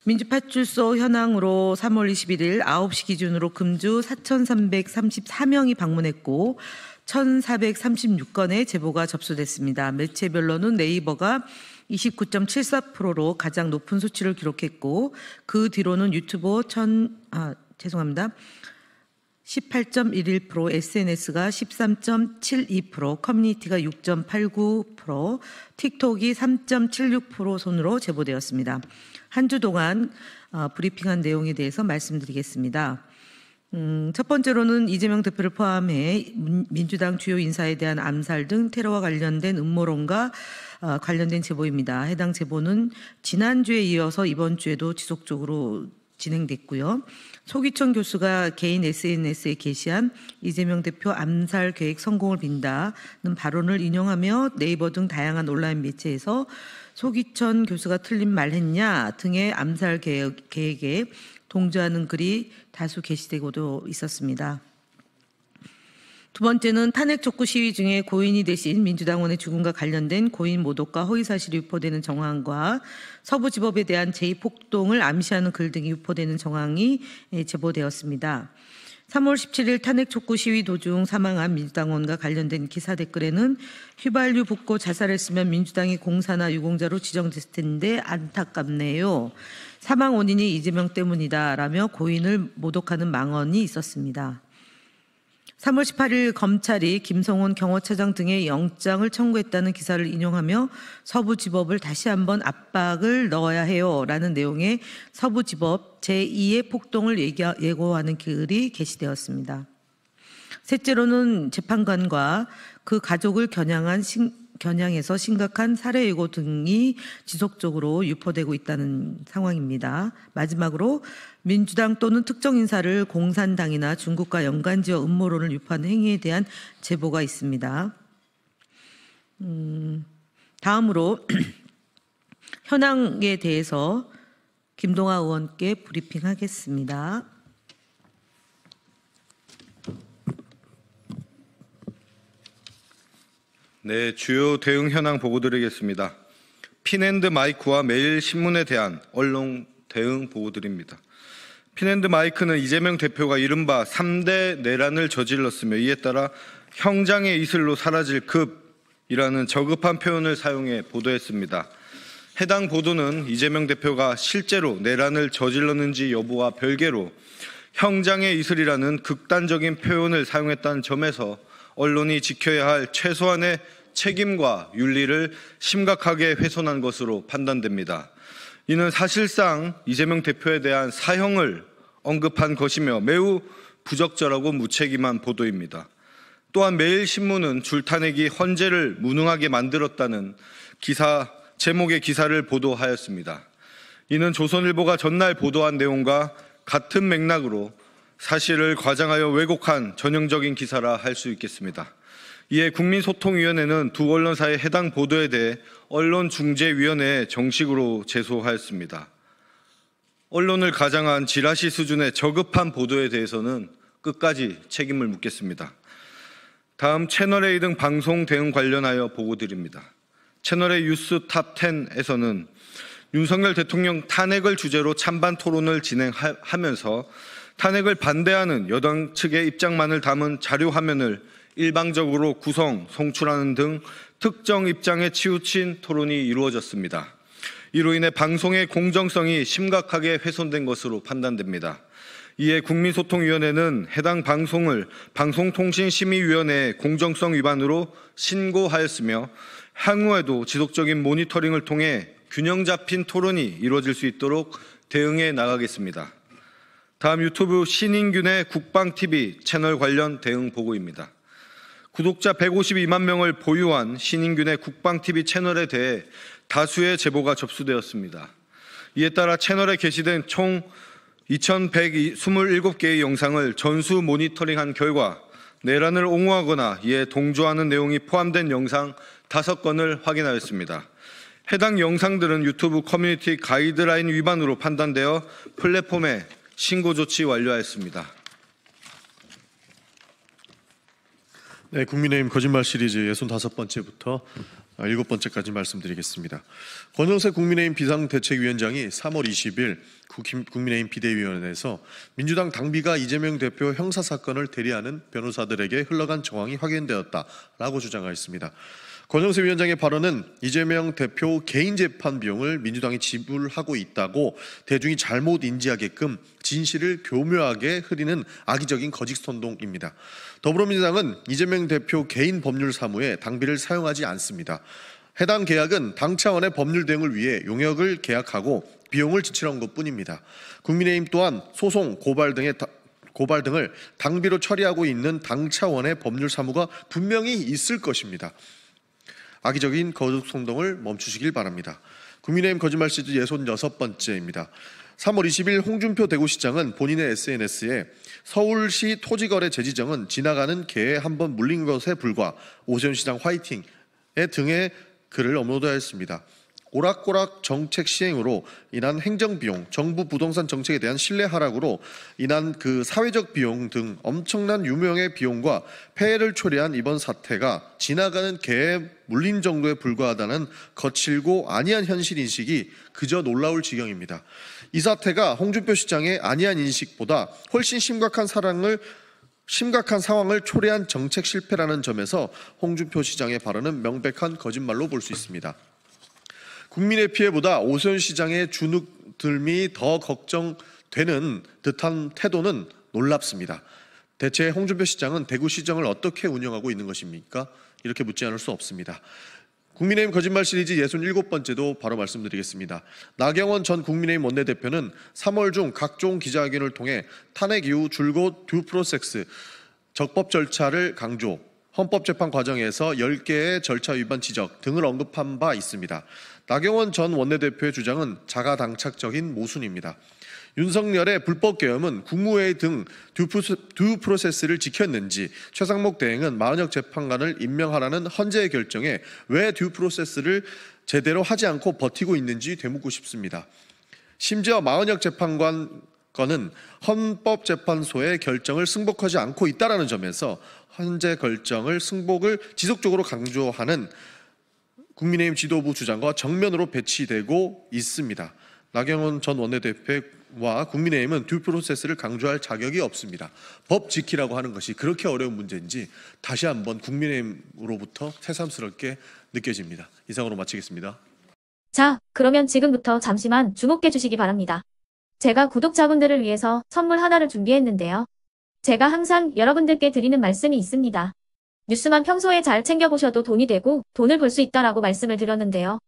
민주파출소 현황으로 3월 21일 9시 기준으로 금주 4,334명이 방문했고 1,436건의 제보가 접수됐습니다. 매체별로는 네이버가 29.74%로 가장 높은 수치를 기록했고 그 뒤로는 유튜브 18.11%, SNS가 13.72%, 커뮤니티가 6.89%, 틱톡이 3.76% 순으로 제보되었습니다. 한 주 동안 브리핑한 내용에 대해서 말씀드리겠습니다. 첫 번째로는 이재명 대표를 포함해 민주당 주요 인사에 대한 암살 등 테러와 관련된 음모론과 관련된 제보입니다. 해당 제보는 지난주에 이어서 이번 주에도 지속적으로 진행됐고요. 소기천 교수가 개인 SNS에 게시한 이재명 대표 암살 계획 성공을 빈다는 발언을 인용하며 네이버 등 다양한 온라인 매체에서 소기천 교수가 틀린 말 했냐 등의 암살 계획에 동조하는 글이 다수 게시되고도 있었습니다. 두 번째는 탄핵 촉구 시위 중에 고인이 되신 민주당원의 죽음과 관련된 고인 모독과 허위사실이 유포되는 정황과 서부지법에 대한 제2폭동을 암시하는 글 등이 유포되는 정황이 제보되었습니다. 3월 17일 탄핵 촉구 시위 도중 사망한 민주당원과 관련된 기사 댓글에는 휘발유 붓고 자살했으면 민주당이 공사나 유공자로 지정됐을 텐데 안타깝네요. 사망 원인이 이재명 때문이다라며 고인을 모독하는 망언이 있었습니다. 3월 18일 검찰이 김성훈 경호처장 등의 영장을 청구했다는 기사를 인용하며 서부지법을 다시 한번 압박을 넣어야 해요라는 내용의 서부지법 제2의 폭동을 예고하는 글이 게시되었습니다. 셋째로는 재판관과 그 가족을 겨냥해서 심각한 살해 예고 등이 지속적으로 유포되고 있다는 상황입니다. 마지막으로 민주당 또는 특정 인사를 공산당이나 중국과 연관지어 음모론을 유포하는 행위에 대한 제보가 있습니다. 다음으로 현황에 대해서 김동아 의원께 브리핑하겠습니다. 네, 주요 대응 현황 보고드리겠습니다. 핀앤드마이크와 매일신문에 대한 언론 대응 보고드립니다. 핀앤드마이크는 이재명 대표가 이른바 3대 내란을 저질렀으며 이에 따라 형장의 이슬로 사라질 급이라는 저급한 표현을 사용해 보도했습니다. 해당 보도는 이재명 대표가 실제로 내란을 저질렀는지 여부와 별개로 형장의 이슬이라는 극단적인 표현을 사용했다는 점에서 언론이 지켜야 할 최소한의 책임과 윤리를 심각하게 훼손한 것으로 판단됩니다. 이는 사실상 이재명 대표에 대한 사형을 언급한 것이며 매우 부적절하고 무책임한 보도입니다. 또한 매일신문은 줄타내기 헌재를 무능하게 만들었다는 제목의 기사를 보도하였습니다. 이는 조선일보가 전날 보도한 내용과 같은 맥락으로 사실을 과장하여 왜곡한 전형적인 기사라 할 수 있겠습니다. 이에 국민소통위원회는 두 언론사의 해당 보도에 대해 언론중재위원회에 정식으로 제소하였습니다. 언론을 가장한 지라시 수준의 저급한 보도에 대해서는 끝까지 책임을 묻겠습니다. 다음 채널A 등 방송 대응 관련하여 보고드립니다. 채널A 뉴스 탑10에서는 윤석열 대통령 탄핵을 주제로 찬반 토론을 진행하면서 탄핵을 반대하는 여당 측의 입장만을 담은 자료 화면을 일방적으로 송출하는 등 특정 입장에 치우친 토론이 이루어졌습니다. 이로 인해 방송의 공정성이 심각하게 훼손된 것으로 판단됩니다. 이에 국민소통위원회는 해당 방송을 방송통신심의위원회에 공정성 위반으로 신고하였으며 향후에도 지속적인 모니터링을 통해 균형 잡힌 토론이 이루어질 수 있도록 대응해 나가겠습니다. 다음 유튜브 신인균의 국방TV 채널 관련 대응 보고입니다. 구독자 152만 명을 보유한 신인균의 국방TV 채널에 대해 다수의 제보가 접수되었습니다. 이에 따라 채널에 게시된 총 2,127개의 영상을 전수 모니터링한 결과 내란을 옹호하거나 이에 동조하는 내용이 포함된 영상 5건을 확인하였습니다. 해당 영상들은 유튜브 커뮤니티 가이드라인 위반으로 판단되어 플랫폼에 신고 조치 완료하였습니다. 네, 국민의힘 거짓말 시리즈 65번째부터 7번째까지 말씀드리겠습니다. 권영세 국민의힘 비상대책위원장이 3월 20일 국민의힘 비대위원회에서 민주당 당비가 이재명 대표 형사사건을 대리하는 변호사들에게 흘러간 정황이 확인되었다라고 주장하였습니다. 권영세 위원장의 발언은 이재명 대표 개인 재판 비용을 민주당이 지불하고 있다고 대중이 잘못 인지하게끔 진실을 교묘하게 흐리는 악의적인 거짓 선동입니다. 더불어민주당은 이재명 대표 개인 법률 사무에 당비를 사용하지 않습니다. 해당 계약은 당 차원의 법률 대응을 위해 용역을 계약하고 비용을 지출한 것뿐입니다. 국민의힘 또한 소송, 고발 등을 당비로 처리하고 있는 당 차원의 법률 사무가 분명히 있을 것입니다. 악의적인 거짓 선동을 멈추시길 바랍니다. 국민의힘 거짓말 시리즈 66번째입니다. 3월 20일 홍준표 대구시장은 본인의 SNS에 서울시 토지거래 재지정은 지나가는 개에 한번 물린 것에 불과 오세훈 시장 화이팅 등의 글을 업로드하였습니다. 오락가락 정책 시행으로 인한 행정비용, 정부 부동산 정책에 대한 신뢰 하락으로 인한 그 사회적 비용 등 엄청난 유명의 비용과 폐해를 초래한 이번 사태가 지나가는 개에 물린 정도에 불과하다는 거칠고 안이한 현실 인식이 그저 놀라울 지경입니다. 이 사태가 홍준표 시장의 안이한 인식보다 훨씬 심각한 상황을 초래한 정책 실패라는 점에서 홍준표 시장의 발언은 명백한 거짓말로 볼 수 있습니다. 국민의 피해보다 오세훈 시장의 주눅들미 더 걱정되는 듯한 태도는 놀랍습니다. 대체 홍준표 시장은 대구시정을 어떻게 운영하고 있는 것입니까? 이렇게 묻지 않을 수 없습니다. 국민의힘 거짓말 시리즈 67번째도 바로 말씀드리겠습니다. 나경원 전 국민의힘 원내대표는 3월 중 각종 기자회견을 통해 탄핵 이후 줄곧 듀 프로세스, 적법 절차를 강조, 헌법재판 과정에서 10개의 절차 위반 지적 등을 언급한 바 있습니다. 나경원 전 원내대표의 주장은 자가당착적인 모순입니다. 윤석열의 불법 계엄은 국무회의 등 듀 프로세스를 지켰는지, 최상목 대행은 마은혁 재판관을 임명하라는 헌재의 결정에 왜 듀 프로세스를 제대로 하지 않고 버티고 있는지 되묻고 싶습니다. 심지어 마은혁 재판관은 헌법재판소의 결정을 승복하지 않고 있다는 점에서 헌재 결정을 승복을 지속적으로 강조하는 국민의힘 지도부 주장과 정면으로 배치되고 있습니다. 나경원 전 원내대표와 국민의힘은 듀 프로세스를 강조할 자격이 없습니다. 법 지키라고 하는 것이 그렇게 어려운 문제인지 다시 한번 국민의힘으로부터 새삼스럽게 느껴집니다. 이상으로 마치겠습니다. 자, 그러면 지금부터 잠시만 주목해 주시기 바랍니다. 제가 구독자분들을 위해서 선물 하나를 준비했는데요. 제가 항상 여러분들께 드리는 말씀이 있습니다. 뉴스만 평소에 잘 챙겨보셔도 돈이 되고 돈을 벌 수 있다라고 말씀을 드렸는데요.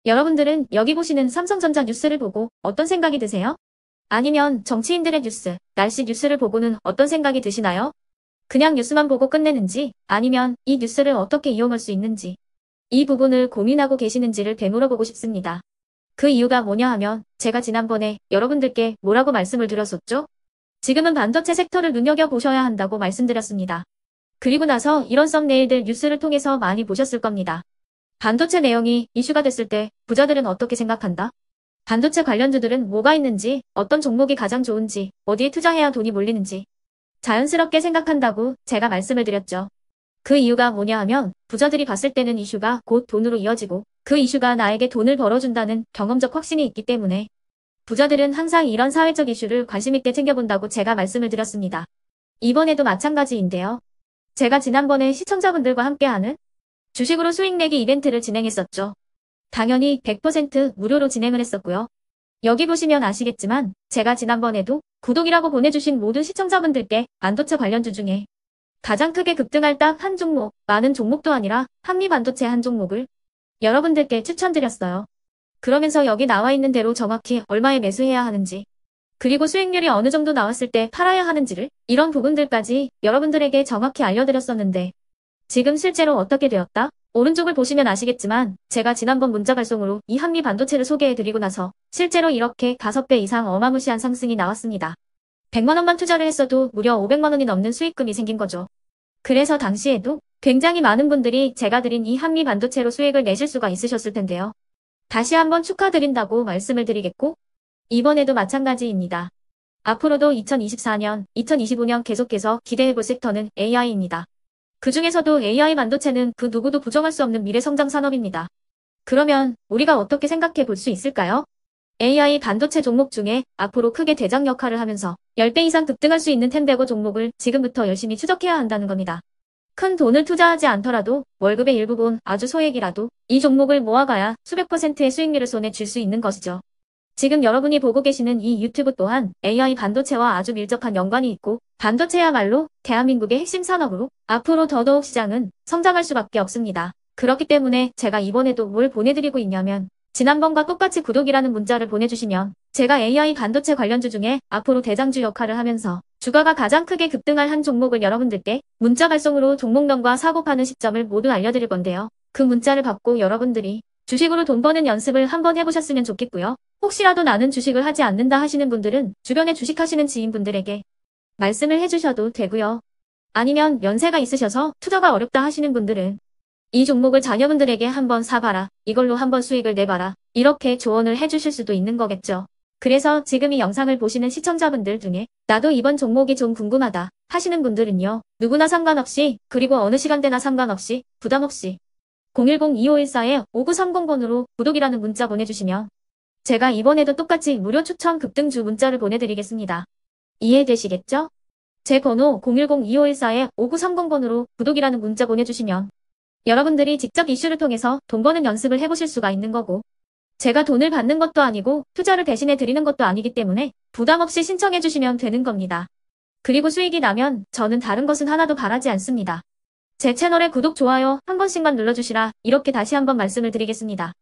여러분들은 여기 보시는 삼성전자 뉴스를 보고 어떤 생각이 드세요? 아니면 정치인들의 뉴스, 날씨 뉴스를 보고는 어떤 생각이 드시나요? 그냥 뉴스만 보고 끝내는지, 아니면 이 뉴스를 어떻게 이용할 수 있는지, 이 부분을 고민하고 계시는지를 되물어보고 싶습니다. 그 이유가 뭐냐 하면 제가 지난번에 여러분들께 뭐라고 말씀을 드렸었죠? 지금은 반도체 섹터를 눈여겨보셔야 한다고 말씀드렸습니다. 그리고 나서 이런 썸네일들 뉴스를 통해서 많이 보셨을 겁니다. 반도체 내용이 이슈가 됐을 때 부자들은 어떻게 생각한다? 반도체 관련주들은 뭐가 있는지, 어떤 종목이 가장 좋은지, 어디에 투자해야 돈이 몰리는지 자연스럽게 생각한다고 제가 말씀을 드렸죠. 그 이유가 뭐냐 하면 부자들이 봤을 때는 이슈가 곧 돈으로 이어지고 그 이슈가 나에게 돈을 벌어준다는 경험적 확신이 있기 때문에 부자들은 항상 이런 사회적 이슈를 관심있게 챙겨본다고 제가 말씀을 드렸습니다. 이번에도 마찬가지인데요. 제가 지난번에 시청자분들과 함께하는 주식으로 수익 내기 이벤트를 진행했었죠. 당연히 100% 무료로 진행을 했었고요. 여기 보시면 아시겠지만 제가 지난번에도 구독이라고 보내주신 모든 시청자분들께 반도체 관련주 중에 가장 크게 급등할 딱 한 종목, 많은 종목도 아니라 한미반도체 한 종목을 여러분들께 추천드렸어요. 그러면서 여기 나와 있는 대로 정확히 얼마에 매수해야 하는지, 그리고 수익률이 어느 정도 나왔을 때 팔아야 하는지를, 이런 부분들까지 여러분들에게 정확히 알려드렸었는데 지금 실제로 어떻게 되었다? 오른쪽을 보시면 아시겠지만 제가 지난번 문자 발송으로 이 한미 반도체를 소개해드리고 나서 실제로 이렇게 5배 이상 어마무시한 상승이 나왔습니다. 100만 원만 투자를 했어도 무려 500만 원이 넘는 수익금이 생긴 거죠. 그래서 당시에도 굉장히 많은 분들이 제가 드린 이 한미 반도체로 수익을 내실 수가 있으셨을 텐데요. 다시 한번 축하드린다고 말씀을 드리겠고 이번에도 마찬가지입니다. 앞으로도 2024년, 2025년 계속해서 기대해볼 섹터는 AI입니다. 그 중에서도 AI 반도체는 그 누구도 부정할 수 없는 미래 성장 산업입니다. 그러면 우리가 어떻게 생각해 볼 수 있을까요? AI 반도체 종목 중에 앞으로 크게 대장 역할을 하면서 10배 이상 급등할 수 있는 텐베고 종목을 지금부터 열심히 추적해야 한다는 겁니다. 큰 돈을 투자하지 않더라도 월급의 일부분 아주 소액이라도 이 종목을 모아가야 수백 %의 수익률을 손에 쥘 수 있는 것이죠. 지금 여러분이 보고 계시는 이 유튜브 또한 AI 반도체와 아주 밀접한 연관이 있고 반도체야말로 대한민국의 핵심 산업으로 앞으로 더더욱 시장은 성장할 수밖에 없습니다. 그렇기 때문에 제가 이번에도 뭘 보내드리고 있냐면 지난번과 똑같이 구독이라는 문자를 보내주시면 제가 AI 반도체 관련주 중에 앞으로 대장주 역할을 하면서 주가가 가장 크게 급등할 한 종목을 여러분들께 문자 발송으로 종목명과 사고 파는 시점을 모두 알려드릴 건데요. 그 문자를 받고 여러분들이 주식으로 돈 버는 연습을 한번 해보셨으면 좋겠고요. 혹시라도 나는 주식을 하지 않는다 하시는 분들은 주변에 주식하시는 지인분들에게 말씀을 해주셔도 되고요. 아니면 연세가 있으셔서 투자가 어렵다 하시는 분들은 이 종목을 자녀분들에게 한번 사봐라. 이걸로 한번 수익을 내봐라. 이렇게 조언을 해주실 수도 있는 거겠죠. 그래서 지금 이 영상을 보시는 시청자분들 중에 나도 이번 종목이 좀 궁금하다 하시는 분들은요. 누구나 상관없이 그리고 어느 시간대나 상관없이 부담없이 010-2514-5930번으로 구독이라는 문자 보내주시면 제가 이번에도 똑같이 무료 추천 급등주 문자를 보내드리겠습니다. 이해되시겠죠? 제 번호 010-2514-5930번으로 구독이라는 문자 보내주시면 여러분들이 직접 이슈를 통해서 돈 버는 연습을 해보실 수가 있는 거고 제가 돈을 받는 것도 아니고 투자를 대신해 드리는 것도 아니기 때문에 부담 없이 신청해 주시면 되는 겁니다. 그리고 수익이 나면 저는 다른 것은 하나도 바라지 않습니다. 제 채널에 구독, 좋아요 한 번씩만 눌러주시라 이렇게 다시 한번 말씀을 드리겠습니다.